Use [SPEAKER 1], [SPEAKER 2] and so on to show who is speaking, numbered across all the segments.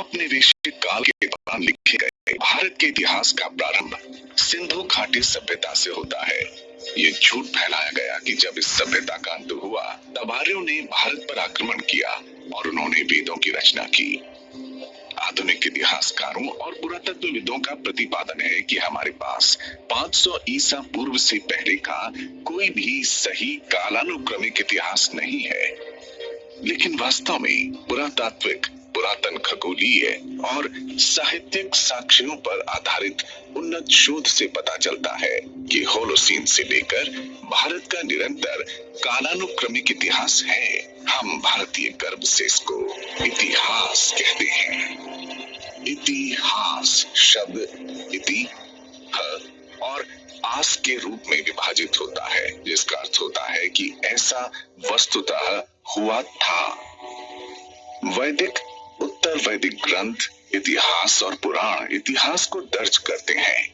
[SPEAKER 1] औपनिवेशिक काल के दौरान लिखे गए भारत के इतिहास का प्रारंभ सिंधु घाटी सभ्यता से होता है। ये झूठ फैलाया गया कि जब इस सभ्यता का अंत हुआ तब आर्यों ने भारत पर आक्रमण किया और उन्होंने वेदों की रचना की। आधुनिक इतिहासकारों और पुरातत्वविदों का प्रतिपादन है कि हमारे पास 500 ईसा पूर्व से पहले का कोई भी सही कालानुक्रमिक इतिहास नहीं है। लेकिन वास्तव में पुरातात्विक, पुरातन खगोलीय और साहित्यिक साक्ष्यों पर आधारित उन्नत शोध से पता चलता है कि होलोसीन से लेकर भारत का निरंतर कालानुक्रमिक इतिहास है। हम भारतीय गर्भ से इसको इतिहास कहते हैं। इतिहास शब्द इति ह और आस के रूप में विभाजित होता है, जिसका अर्थ होता है कि ऐसा वस्तुतः हुआ था। वैदिक, उत्तर वैदिक ग्रंथ, इतिहास और पुराण इतिहास को दर्ज करते हैं।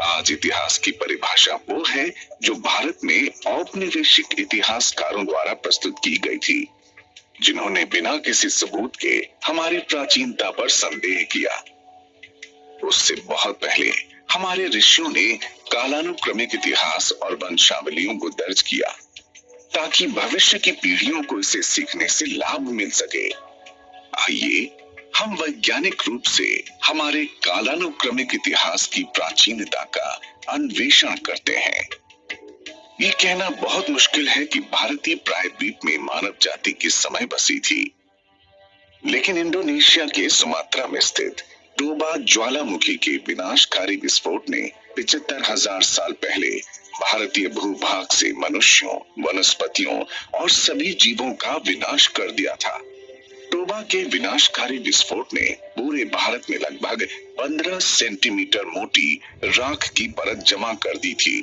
[SPEAKER 1] आज इतिहास की परिभाषा वो है जो भारत में औपनिवेशिक इतिहासकारों द्वारा प्रस्तुत की गई थी, जिन्होंने बिना किसी सबूत के हमारी प्राचीनता पर संदेह किया। उससे बहुत पहले हमारे ऋषियों ने कालानुक्रमिक इतिहास और वंशावलियों को दर्ज किया ताकि भविष्य की पीढ़ियों को इसे सीखने से लाभ मिल सके। आइए हम वैज्ञानिक रूप से हमारे कालानुक्रमिक इतिहास की प्राचीनता का अन्वेषण करते हैं। ये कहना बहुत मुश्किल है कि भारतीय प्रायद्वीप में मानव जाति किस समय बसी थी, लेकिन इंडोनेशिया के सुमात्रा में स्थित टोबा ज्वालामुखी के विनाशकारी विस्फोट ने 75,000 साल पहले भारतीय भूभाग से मनुष्यों, वनस्पतियों और सभी जीवों का विनाश कर दिया था। टोबा के विनाशकारी विस्फोट ने पूरे भारत में लगभग 15 सेंटीमीटर मोटी राख की परत जमा कर दी थी।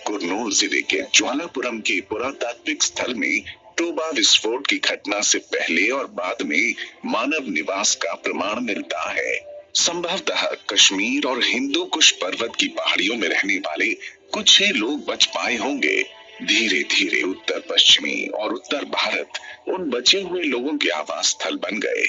[SPEAKER 1] कुर्नूल जिले के ज्वालापुरम के पुरातात्विक स्थल में टोबा विस्फोट की घटना से पहले और बाद में मानव निवास का प्रमाण मिलता है। संभवतः कश्मीर और हिंदू कुश पर्वत की पहाड़ियों में रहने वाले कुछ ही लोग बच पाए होंगे। धीरे धीरे उत्तर पश्चिमी और उत्तर भारत उन बचे हुए लोगों के आवास स्थल बन गए।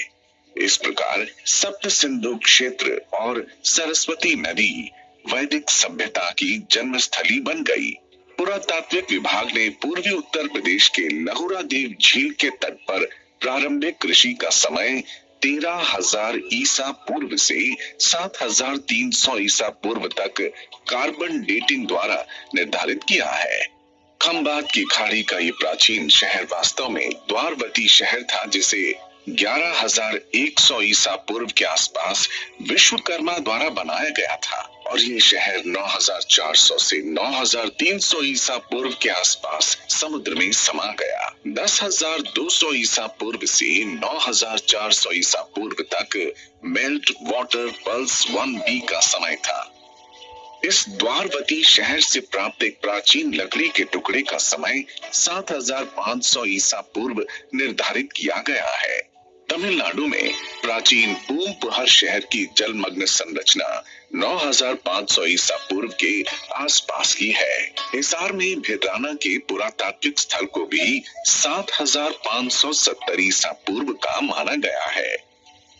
[SPEAKER 1] इस प्रकार सप्त सिंधु क्षेत्र और सरस्वती नदी वैदिक सभ्यता की जन्मस्थली बन गई। पुरातात्विक विभाग ने पूर्वी उत्तर प्रदेश के लहुरा देव झील के तट पर प्रारंभिक कृषि का समय 13,000 ईसा पूर्व से 7,300 ईसा पूर्व तक कार्बन डेटिंग द्वारा निर्धारित किया है। खंबात की खाड़ी का ये प्राचीन शहर वास्तव में द्वारवती शहर था, जिसे 11,100 ईसा पूर्व के आसपास विश्वकर्मा द्वारा बनाया गया था और ये शहर 9,400 से 9,300 ईसा पूर्व के आसपास समुद्र में समा गया। 10,200 ईसा पूर्व से 9,400 ईसा पूर्व तक मेल्ट वाटर पल्स 1B का समय था। इस द्वारवती शहर से प्राप्त एक प्राचीन लकड़ी के टुकड़े का समय 7,500 ईसा पूर्व निर्धारित किया गया है। तमिलनाडु में प्राचीन पूमपुहर शहर की जलमग्न संरचना 9,500 ईसा पूर्व के आसपास की है। हिसार में भिराना के पुरातात्विक स्थल को भी 7,570 ईसा पूर्व का माना गया है।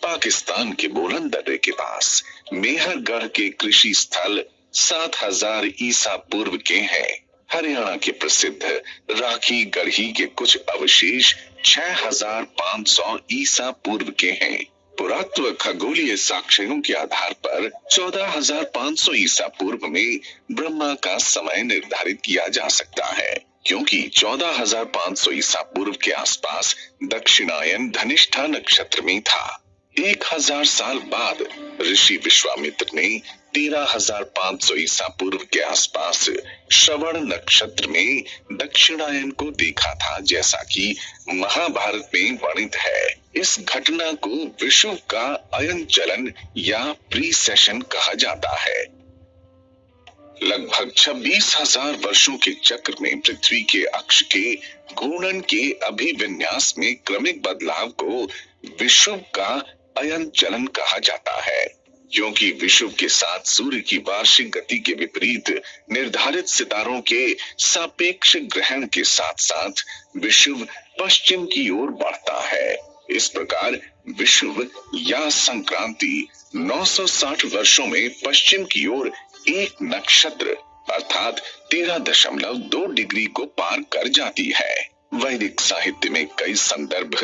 [SPEAKER 1] पाकिस्तान के बोलन दर्रे के पास मेहरगढ़ के कृषि स्थल 7,000 ईसा पूर्व के हैं। हरियाणा के प्रसिद्ध राखी गढ़ी के कुछ अवशेष 6,500 ईसा पूर्व के हैं। पुरातत्व खगोलीय साक्ष्यों के आधार पर 14,500 ईसा पूर्व में ब्रह्मा का समय निर्धारित किया जा सकता है, क्योंकि 14,500 ईसा पूर्व के आसपास दक्षिणायन धनिष्ठा नक्षत्र में था। 1,000 साल बाद ऋषि विश्वामित्र ने 13,500 ईसा पूर्व के आसपास श्रवण नक्षत्र में दक्षिणायन को देखा था, जैसा कि महाभारत में वर्णित है। इस घटना को विषुव का अयन चलन या प्रीसेशन कहा जाता है। लगभग 26,000 वर्षों के चक्र में पृथ्वी के अक्ष के घूर्णन के अभिविन्यास में क्रमिक बदलाव को विषुव का अयन चलन कहा जाता है, क्योंकि विषुव के साथ सूर्य की वार्षिक गति के विपरीत निर्धारित सितारों के सापेक्ष ग्रहण के साथ साथ विषुव पश्चिम की ओर बढ़ता है। इस प्रकार विषुव या संक्रांति 960 वर्षों में पश्चिम की ओर एक नक्षत्र अर्थात 13.2 डिग्री को पार कर जाती है। वैदिक साहित्य में कई संदर्भ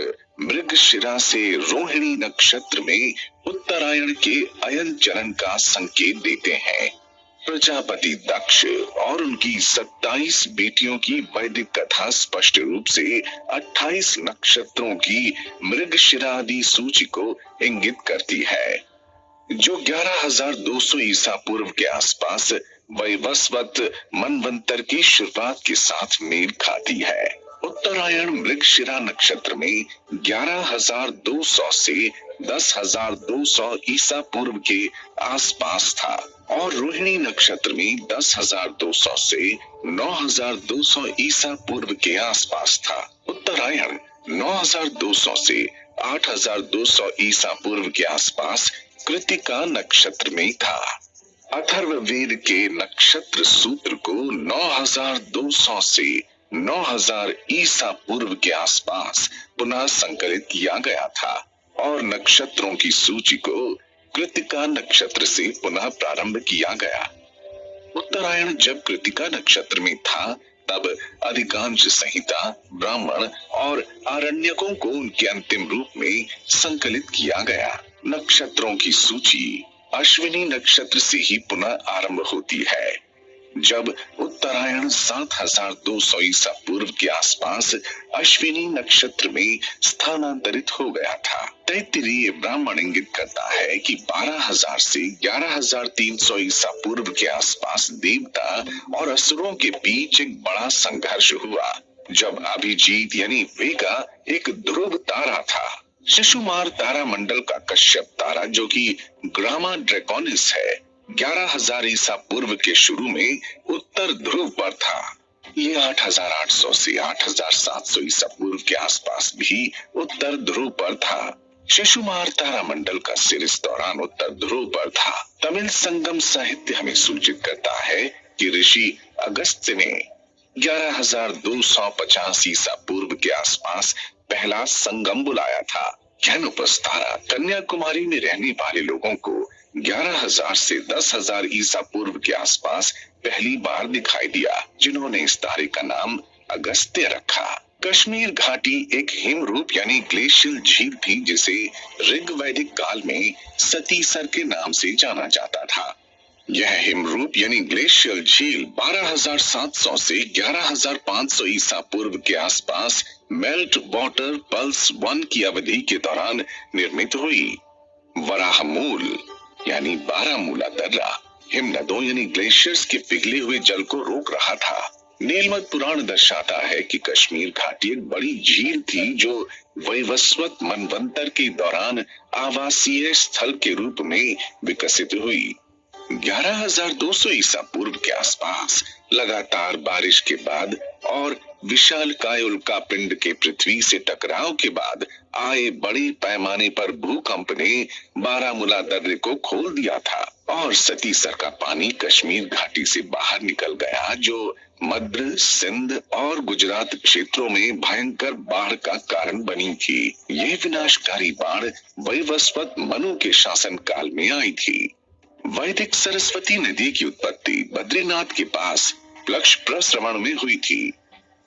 [SPEAKER 1] मृगशिरा से रोहिणी नक्षत्र में उत्तरायण के अयन चरण का संकेत देते हैं। प्रजापति दक्ष और उनकी 27 बेटियों की वैदिक कथा स्पष्ट रूप से 28 नक्षत्रों की मृगशिरा आदि सूची को इंगित करती है, जो 11,200 ईसा पूर्व के आसपास वैवस्वत मनवंतर की शुरुआत के साथ मेल खाती है। उत्तरायण मृगशिरा नक्षत्र में 11,200 से 10,200 ईसा पूर्व के आसपास था और रोहिणी नक्षत्र में 10,200 से 9,200 ईसा पूर्व के आसपास था। उत्तरायण 9,200 से 8,200 ईसा पूर्व के आसपास कृत्तिका नक्षत्र में था। अथर्ववेद के नक्षत्र सूत्र को 9,200 से 9,000 ईसा पूर्व के आसपास पुनः संकलित किया गया था और नक्षत्रों की सूची को कृत्तिका नक्षत्र से पुनः प्रारंभ किया गया। उत्तरायण जब कृत्तिका नक्षत्र में था तब अधिकांश संहिता, ब्राह्मण और आरण्यकों को उनके अंतिम रूप में संकलित किया गया। नक्षत्रों की सूची अश्विनी नक्षत्र से ही पुनः आरंभ होती है। जब उत्तरायण 7,200 ईसा पूर्व के आसपास अश्विनी नक्षत्र में स्थानांतरित हो गया था। तैत्तिरीय ब्राह्मण इंगित करता है कि 12,000 से 11,300 ईसा पूर्व के आसपास देवता और असुरों के बीच एक बड़ा संघर्ष हुआ, जब अभिजीत यानी वेगा एक ध्रुव तारा था। शिशुमार तारा मंडल का कश्यप तारा, जो कि ग्रामा ड्रैकोनिस है, 11,000 ईसा पूर्व के शुरू में उत्तर ध्रुव पर था। ये 8,800 से 8,700 ईसा पूर्व के आसपास भी उत्तर ध्रुव पर था। शिशुमार तारा मंडल का सिर इस दौरान उत्तर ध्रुव पर था। तमिल संगम साहित्य हमें सूचित करता है कि ऋषि अगस्त्य ने 11,250 ईसा पूर्व के आसपास पहला संगम बुलाया था। कैनोपस तारा कन्याकुमारी में रहने वाले लोगों को 11,000 से 10,000 ईसा पूर्व के आसपास पहली बार दिखाई दिया, जिन्होंने इस तारे का नाम अगस्त्य रखा। कश्मीर घाटी एक हिमरूप यानी ग्लेशियल झील थी, जिसे ऋग्वैदिक काल में सतीसर के नाम से जाना जाता था। यह हिमरूप यानी ग्लेशियल झील 12,700 से 11,500 ईसा पूर्व के आसपास मेल्ट वाटर पल्स 1 की अवधि के दौरान निर्मित हुई। वराहमूल यानी बारामूला दर्रा हिमनदों यानी ग्लेशियर्स के पिघले हुए जल को रोक रहा था। नीलमत पुराण दर्शाता है कि कश्मीर घाटी एक बड़ी झील थी, जो वैवस्वत मनवंतर के दौरान आवासीय स्थल के रूप में विकसित हुई। 11,200 ईसा पूर्व के आसपास लगातार बारिश के बाद और विशालकाय उल्कापिंड के पृथ्वी से टकराव के बाद आए बड़े पैमाने पर भूकंप ने बारामूला दर्रे को खोल दिया था और सतीसर का पानी कश्मीर घाटी से बाहर निकल गया, जो मध्य, सिंध और गुजरात क्षेत्रों में भयंकर बाढ़ का कारण बनी थी। यह विनाशकारी बाढ़ वैवस्वत मनु के शासन काल में आई थी। वैदिक सरस्वती नदी की उत्पत्ति बद्रीनाथ के पास प्लक्ष प्रस्रवण में हुई थी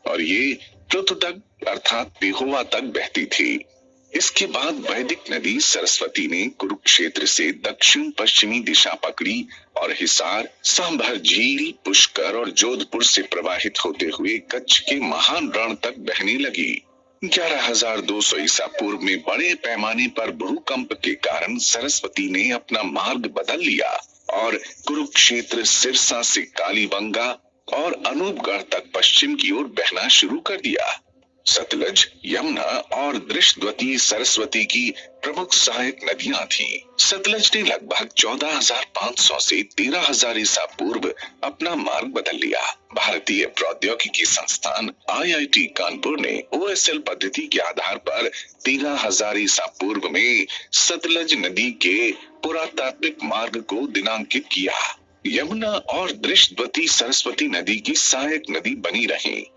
[SPEAKER 1] और ये पृथुदक अर्थात पेहोवा तक बहती थी। इसके बाद वैदिक नदी सरस्वती ने कुरुक्षेत्र से दक्षिण पश्चिमी दिशा पकड़ी और हिसार, सांभर झील, पुष्कर और जोधपुर से प्रवाहित होते हुए कच्छ के महान रण तक बहने लगी। 11,200 ईसा पूर्व में बड़े पैमाने पर भूकंप के कारण सरस्वती ने अपना मार्ग बदल लिया और कुरुक्षेत्र, सिरसा से कालीबंगा और अनूपगढ़ तक पश्चिम की ओर बहना शुरू कर दिया। सतलज, यमुना और दृष्टवती सरस्वती की प्रमुख सहायक नदियां थीं। सतलज ने लगभग 14,500 से 13,000 ईसा पूर्व अपना मार्ग बदल लिया। भारतीय प्रौद्योगिकी संस्थान IIT कानपुर ने OSL पद्धति के आधार पर 13,000 ईसा पूर्व में सतलज नदी के पुरातात्विक मार्ग को दिनांकित किया। यमुना और दृष्टवती सरस्वती नदी की सहायक नदी बनी रही।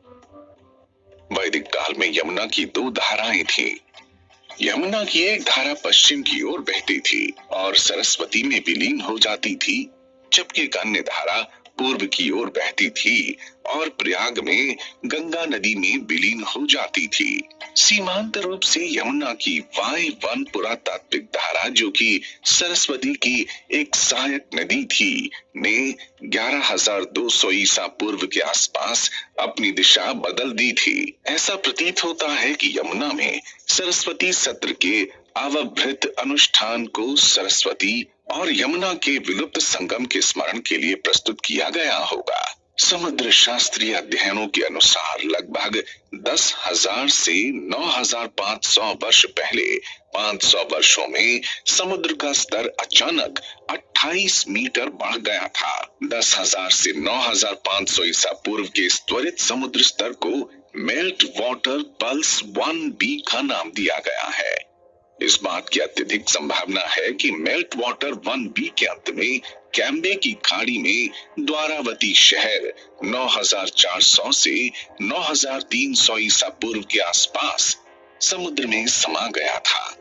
[SPEAKER 1] वैदिक काल में यमुना की 2 धाराएं थीं, यमुना की एक धारा पश्चिम की ओर बहती थी और सरस्वती में विलीन हो जाती थी, जबकि एक अन्य धारा पूर्व की ओर बहती थी और प्रयाग में गंगा नदी में विलीन हो जाती थी। सीमांत रूप से यमुना की वाय वन पुरातात्विक धारा, जो कि सरस्वती की एक सहायक नदी थी, ने 11,200 ईसा पूर्व के आसपास अपनी दिशा बदल दी थी। ऐसा प्रतीत होता है कि यमुना में सरस्वती सत्र के अवभृत अनुष्ठान को सरस्वती और यमुना के विलुप्त संगम के स्मरण के लिए प्रस्तुत किया गया होगा। समुद्र शास्त्रीय अध्ययनों के अनुसार लगभग 10,000 से 9,500 वर्ष पहले 500 वर्षों में समुद्र का स्तर अचानक 28 मीटर बढ़ गया था। 10,000 से 9,500 ईसा पूर्व के इस त्वरित समुद्र स्तर को मेल्ट वाटर पल्स 1B का नाम दिया गया है। इस बात की अत्यधिक संभावना है कि मेल्ट वाटर 1B के अंत में कैम्बे की खाड़ी में द्वारावती शहर 9,400 से 9,300 ईसा पूर्व के आसपास समुद्र में समा गया था।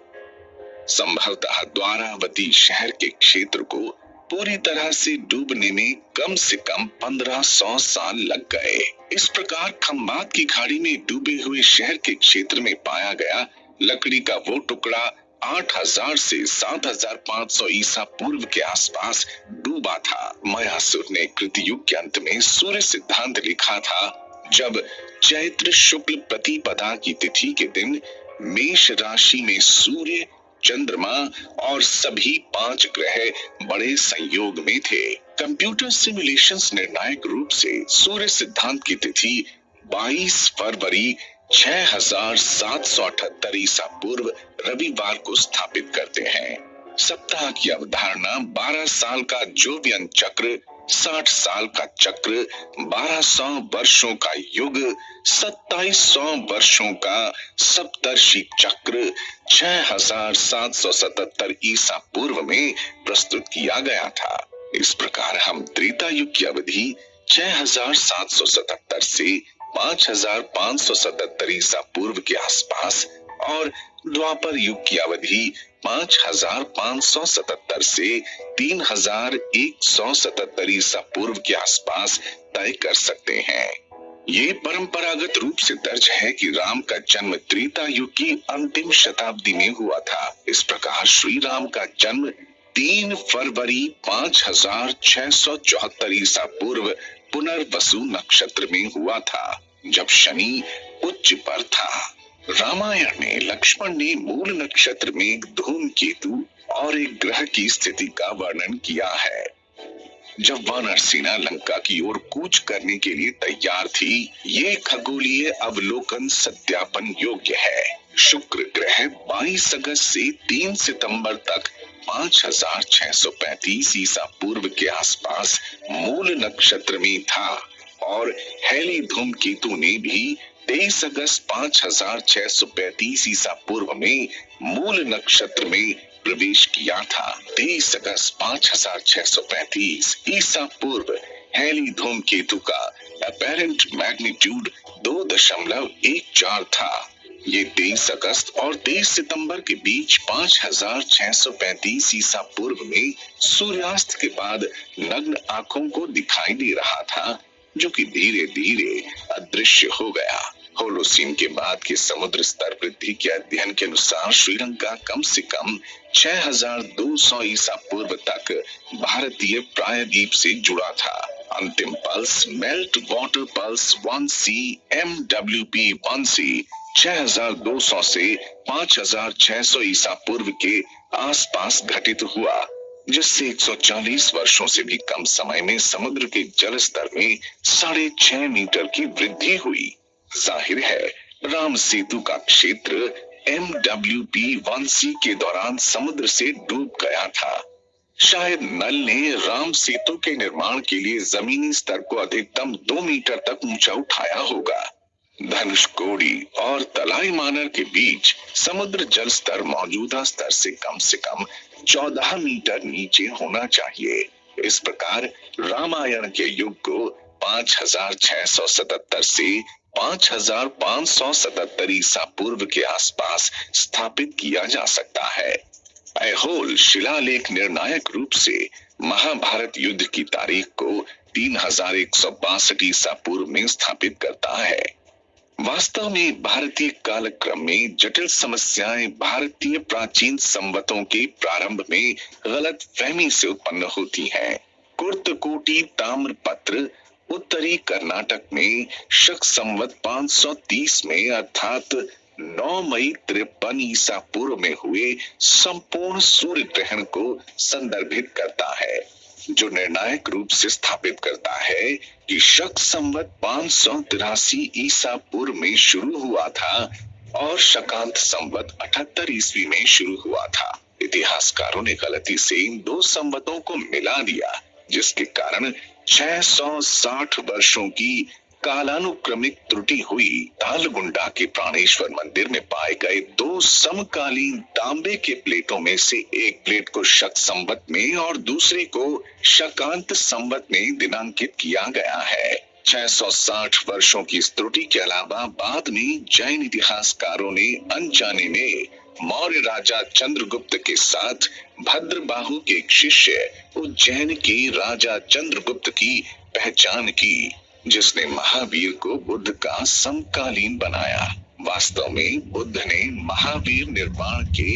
[SPEAKER 1] संभवतः द्वारावती शहर के क्षेत्र को पूरी तरह से डूबने में कम से कम 1,500 साल लग गए। इस प्रकार खंबात की खाड़ी में डूबे हुए शहर के क्षेत्र में पाया गया लकड़ी का वो टुकड़ा 8,000 से 7,500 ईसा पूर्व के आसपास डूबा था। मयासुर ने कृतयुग के अंत में सूर्य सिद्धांत लिखा था, जब चैत्र शुक्ल प्रतिपदा की तिथि के दिन मेष राशि में सूर्य, चंद्रमा और सभी 5 ग्रह बड़े संयोग में थे। कंप्यूटर सिमुलेशंस निर्णायक रूप से सूर्य सिद्धांत की तिथि 22 फरवरी 6,778 ईसा पूर्व रविवार को स्थापित करते हैं। सप्ताह की अवधारणा 12 साल का जोवियन चक्र, 60 साल का चक्र, 1200 वर्षों का युग, 2700 वर्षों का सप्तर्षि चक्र 6,777 ईसा पूर्व में प्रस्तुत किया गया था। इस प्रकार हम त्रेता युग की अवधि 6,777 से 5,577 ईसा पूर्व के आसपास और द्वापर युग की अवधि 5,577 से 3,177 ईसा पूर्व के आसपास तय कर सकते हैं। ये परंपरागत रूप से दर्ज है कि राम का जन्म त्रेता युग की अंतिम शताब्दी में हुआ था। इस प्रकार श्री राम का जन्म 3 फरवरी 5,674 ईसा पूर्व पुनर्वसु नक्षत्र में हुआ था, जब शनि उच्च पर था। रामायण में लक्ष्मण ने मूल नक्षत्र में एक धूमकेतु और एक ग्रह की स्थिति का वर्णन किया है। जब वानर सेना लंका की ओर कूच करने के लिए तैयार थी, ये खगोलीय अवलोकन सत्यापन योग्य है। शुक्र ग्रह 22 अगस्त से 3 सितंबर तक 5,635 ईसा पूर्व के आसपास मूल नक्षत्र में था और हेली धूमकेतु ने भी 23 अगस्त 5,635 ईसा पूर्व में मूल नक्षत्र में प्रवेश किया था। 23 अगस्त 5,635 ईसा पूर्व हेली धूमकेतु का अपैरेंट मैग्नीट्यूड 2.14 था। ये 23 अगस्त और 23 सितंबर के बीच 5,635 ईसा पूर्व में सूर्यास्त के बाद नग्न आंखों को दिखाई दे रहा था, जो कि धीरे धीरे अदृश्य हो गया। होलोसीन के बाद के समुद्र स्तर वृद्धि के अध्ययन के अनुसार श्रीलंका कम से कम 6,200 ईसा पूर्व तक भारतीय प्रायद्वीप से जुड़ा था। अंतिम pulse melt water pulse 1C MWP 1C 6,200 से 5,600 ईसा पूर्व के आसपास घटित हुआ, जिससे 140 वर्षों से भी कम समय में समुद्र के जल स्तर में 6.5 मीटर की वृद्धि हुई। जाहिर है राम सेतु का क्षेत्र MWP 1C के दौरान समुद्र से डूब गया था। शायद नल ने राम सेतु के निर्माण के लिए जमीनी स्तर को अधिकतम 2 मीटर तक ऊंचा उठाया होगा। धनुषकोडी और तलाई मानर के बीच समुद्र जल स्तर मौजूदा स्तर से कम 14 मीटर नीचे होना चाहिए। इस प्रकार रामायण के युग को 5,677 से 5577 ईसा पूर्व के आसपास स्थापित किया जा सकता है। ऐहोल शिलालेख निर्णायक रूप से महाभारत युद्ध की तारीख को 3162 ईसा पूर्व में स्थापित करता है। वास्तव में भारतीय कालक्रम में जटिल समस्याएं भारतीय प्राचीन संवतों के प्रारंभ में गलत फहमी से उत्पन्न होती हैं। कुर्तकोटी ताम्रपत्र उत्तरी कर्नाटक में शक संवत 530 में अर्थात 9 मई 53 ईसा पूर्व में हुए संपूर्ण सूर्य ग्रहण को संदर्भित करता है, जो निर्णायक रूप से स्थापित करता है कि शक संवत 583 ईसा पूर्व में शुरू हुआ था और शकांत संवत 78 ईस्वी में शुरू हुआ था। इतिहासकारों ने गलती से इन दो संवतों को मिला दिया, जिसके कारण 660 वर्षों की कालानुक्रमिक त्रुटि हुई। तालगुंडा के प्राणेश्वर मंदिर में पाए गए दो समकालीन तांबे के प्लेटों में से एक प्लेट को शक संवत में और दूसरे को शकांत संवत में दिनांकित किया गया है। 660 वर्षों की इस त्रुटि के अलावा बाद में जैन इतिहासकारों ने अनजाने में मौर्य राजा चंद्रगुप्त के साथ भद्रबाहु के एक शिष्य उज्जैन के राजा चंद्रगुप्त की पहचान की, जिसने महावीर को बुद्ध का समकालीन बनाया। वास्तव में बुद्ध ने महावीर निर्वाण के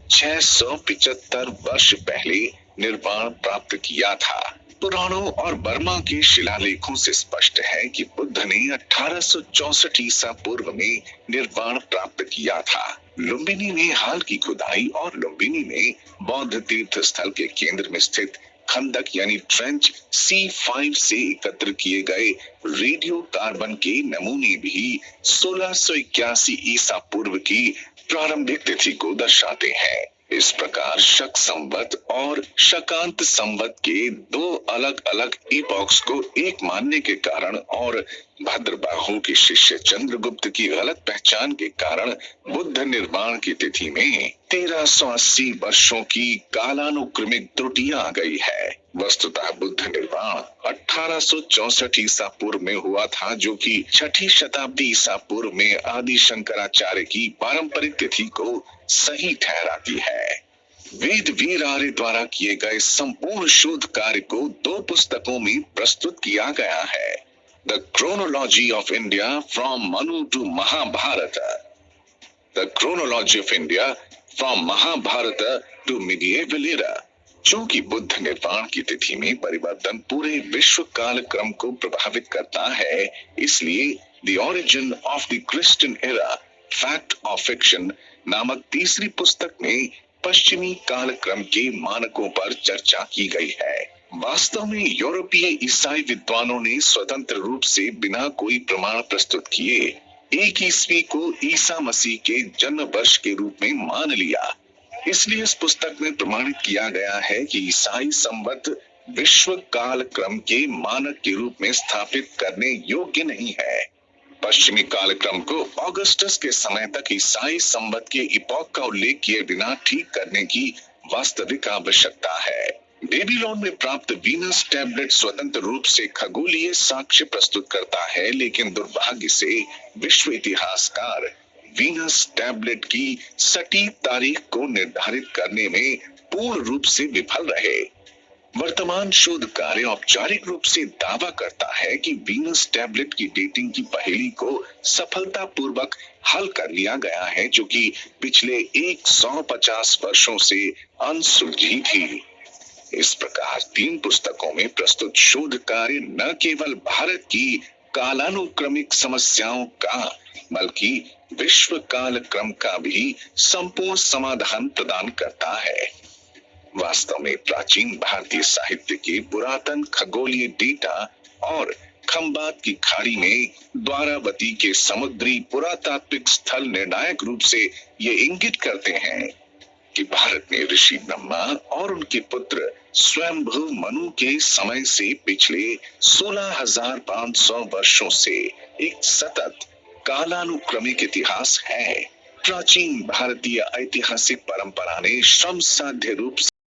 [SPEAKER 1] 675 वर्ष पहले निर्वाण प्राप्त किया था। पुराणों और बर्मा के शिलालेखों से स्पष्ट है कि बुद्ध ने 1864 ईसा पूर्व में निर्वाण प्राप्त किया था। लुम्बिनी में हाल की खुदाई और लुम्बिनी में बौद्ध तीर्थ स्थल के केंद्र में स्थित खंदक यानी ट्रेंच C5 से एकत्र किए गए रेडियो कार्बन के नमूने भी 1681 ईसा पूर्व की प्रारंभिक तिथि को दर्शाते हैं। इस प्रकार शक संवत और शकांत संवत के दो अलग अलग इपॉक्स को एक मानने के कारण और भद्रबाहु के शिष्य चंद्रगुप्त की गलत पहचान के कारण बुद्ध निर्वाण की तिथि में 1380 वर्षों की कालानुक्रमिक त्रुटि आ गई है। वस्तुतः बुद्ध निर्वाण 1864 ईसा पूर्व में हुआ था, जो कि 6ठी शताब्दी ईसा पूर्व में आदि शंकराचार्य की पारंपरिक तिथि को सही ठहराती है। वेद वीर आर्य द्वारा किए गए संपूर्ण शोध कार्य को दो पुस्तकों में प्रस्तुत किया गया है। The chronology of India from Manu to Mahabharata, the chronology of India from Mahabharata to medieval era, जो कि बुद्ध निर्वाण की तिथि में परिवर्तन पूरे विश्व काल क्रम को प्रभावित करता है। इसलिए the origin of the Christian era fact of fiction नामक तीसरी पुस्तक में पश्चिमी काल क्रम के मानकों पर चर्चा की गई है। वास्तव में यूरोपीय ईसाई विद्वानों ने स्वतंत्र रूप से बिना कोई प्रमाण प्रस्तुत किए 1 ईस्वी को ईसा मसीह के जन्म वर्ष के रूप में मान लिया। इसलिए इस पुस्तक में प्रमाणित किया गया है कि ईसाई संवत विश्व काल क्रम के मानक के रूप में स्थापित करने योग्य नहीं है। पश्चिमी काल क्रम को ऑगस्टस के समय तक ईसाई संवत के इपॉक का उल्लेख किए बिना ठीक करने की वास्तविक आवश्यकता है। बेबीलोन में प्राप्त वीनस टैबलेट स्वतंत्र रूप से खगोलीय साक्ष्य प्रस्तुत करता है, लेकिन दुर्भाग्य से विश्व इतिहासकार वीनस टैबलेट की सटीक तारीख को निर्धारित करने में पूर्ण रूप से विफल रहे। वर्तमान शोध कार्य औपचारिक रूप से दावा करता है कि वीनस टैबलेट की डेटिंग की पहेली को सफलतापूर्वक हल कर लिया गया है, जो कि पिछले 150 वर्षों से अनसुलझी थी। इस प्रकार 3 पुस्तकों में प्रस्तुत शोध कार्य न केवल भारत की कालानुक्रमिक समस्याओं का बल्कि विश्व काल क्रम का भी संपूर्ण समाधान प्रदान करता है। वास्तव में प्राचीन भारतीय साहित्य के पुरातन खगोलीय डेटा और खंबात की खाड़ी में द्वारावती के समुद्री पुरातात्विक स्थल निर्णायक रूप से ये इंगित करते हैं कि भारत में ऋषि ब्रह्मा और उनके पुत्र स्वयंभू मनु के समय से पिछले 16,500 वर्षों से एक सतत कालानुक्रमिक इतिहास है। प्राचीन भारतीय ऐतिहासिक परंपरा ने श्रम साध्य रूप